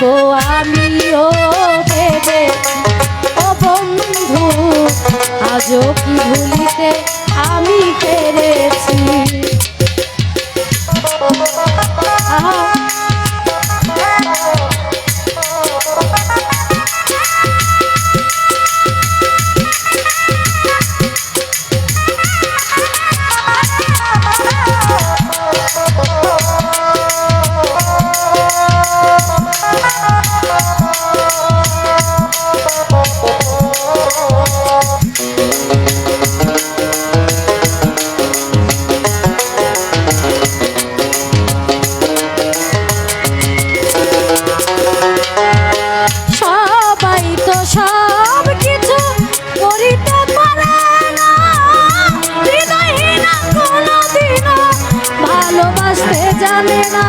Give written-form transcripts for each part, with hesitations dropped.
যাব আমিও ভেবে ও বন্ধু আজও কি ভুলিতে আমি পেরেছি। জানে না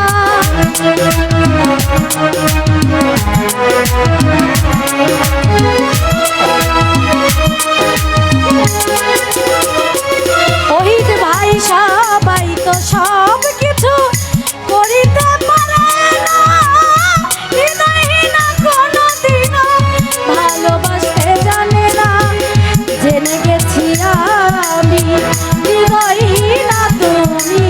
ওহিদ ভাই সবাই তো সব কিছু করিতে পারে না, হৃদয়হীন কোনদিনও ভালোবাসতে জানে না। জেনে গেছি আমি হৃদয়হীন তুমি,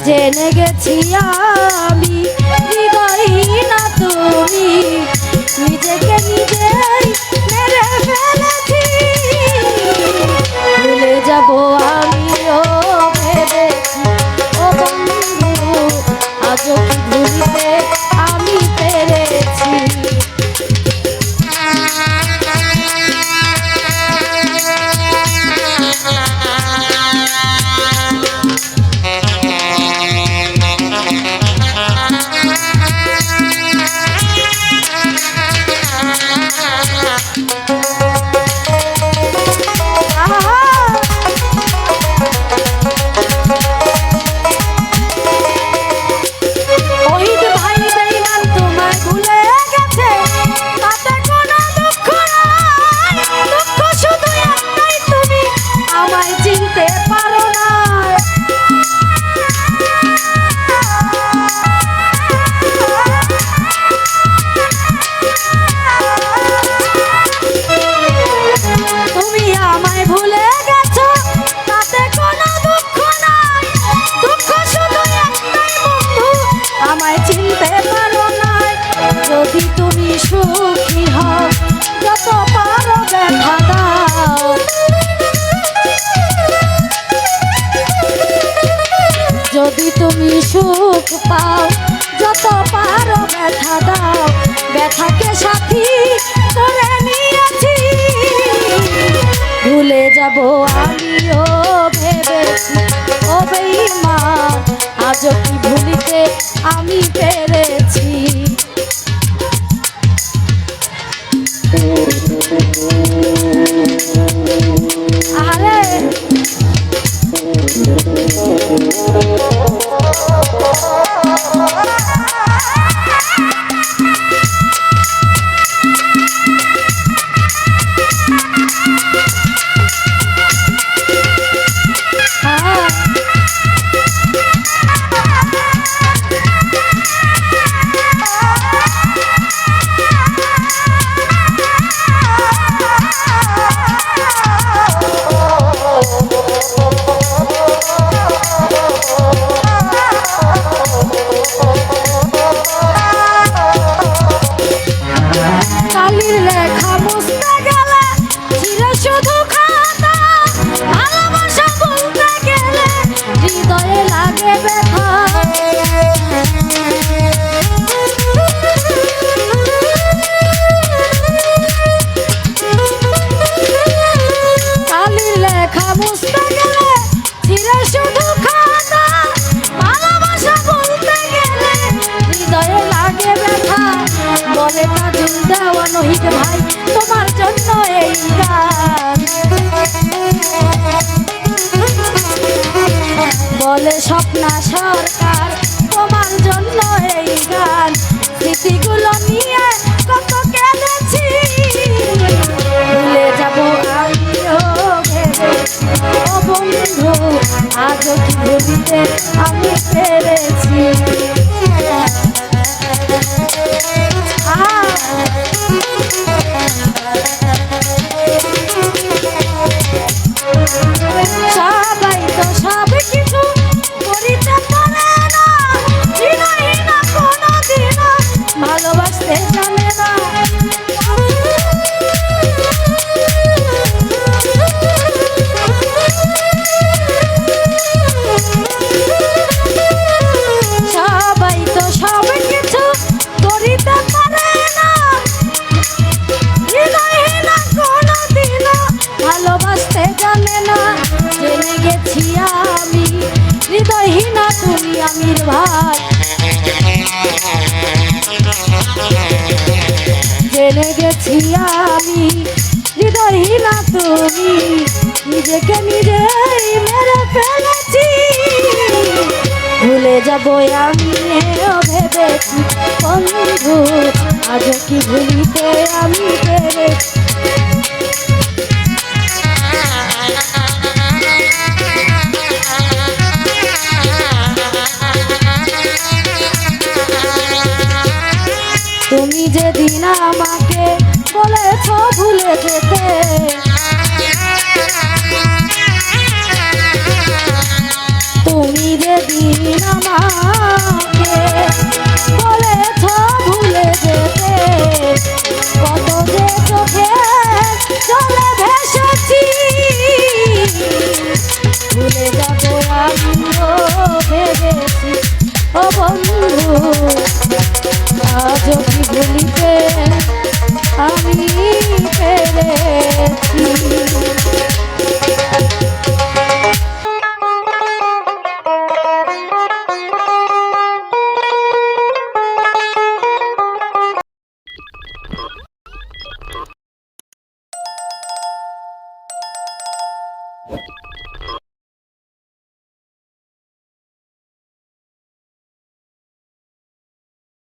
জেনে গেছি আমি হৃদয়হীন তুমি, নিজেকে নিজেই মেরে ফেলেছি। ভুলে যাব আমিও ভেবেছি ও বন্ধু আজও কি ভুলিতে আমি পেরেছি। যদি তুমি সুখী হও যত পারো ব্যথা দাও, যদি তুমি সুখ পাও যত পারো ব্যথা দাও, ব্যথাকে সাথী করে নিয়েছি। ভুলে যাব আমিও ভেবেছি ও বেঈমান আজও কি ভুলিতে আমি পেরেছি। আরে কালির লেখা মুছতে গেলে চিরে শুধু খাতা, ভালোবাসা বলতে গেলে হৃদয়ে লাগে ব্যথা। কালির লেখা মুছতে গেলে চিরে শুধু খাতা, ভালোবাসা বলতে গেলে হৃদয়ে লাগে ব্যথা। বলে কাজল দেওয়া নহিত ভাই তোমার জন্য এই গান, বলে স্বপ্না সরকার তোমার জন্য এই গান। স্মৃতিগুলো নিয়ে কত কেঁদেছি, ভুলে যাব আমিও ভেবেছি ও বন্ধু আজও কি ভুলিতে আমি পেরেছি। সবাই তো সব কিছু করিতে পারে না, হৃদয়হীনা কোনোদিনও ভালোবাসতে জানে না। সবাই তো সব কিছু করিতে পারে না, হৃদয়হীনা কোনোদিনও ভালোবাসতে জানে না। জেনে গেছি আমি হৃদয়হীনা তুমি আমির ভাই, জেনে গেছি আমি হৃদয়হীনা তুমি, নিজেকে নিজেই মেরে ফেলেছি। ভুলে যাবো আমি এও ভেবেছি বন্ধু, আজও কি ভুলিতে আমি পেরেছি। তুমি যেদিন আমাকে বলেছ ভুলে যেতে, তুমি যেদিন আমাকে বলেছ ভুলে যেতে, কত যে চোখে চলে ভেসেছি। ভুলে যাবো আমিও ভেবেছি ও বন্ধু, আজও কি ভুলিতে আমি পেরেছি।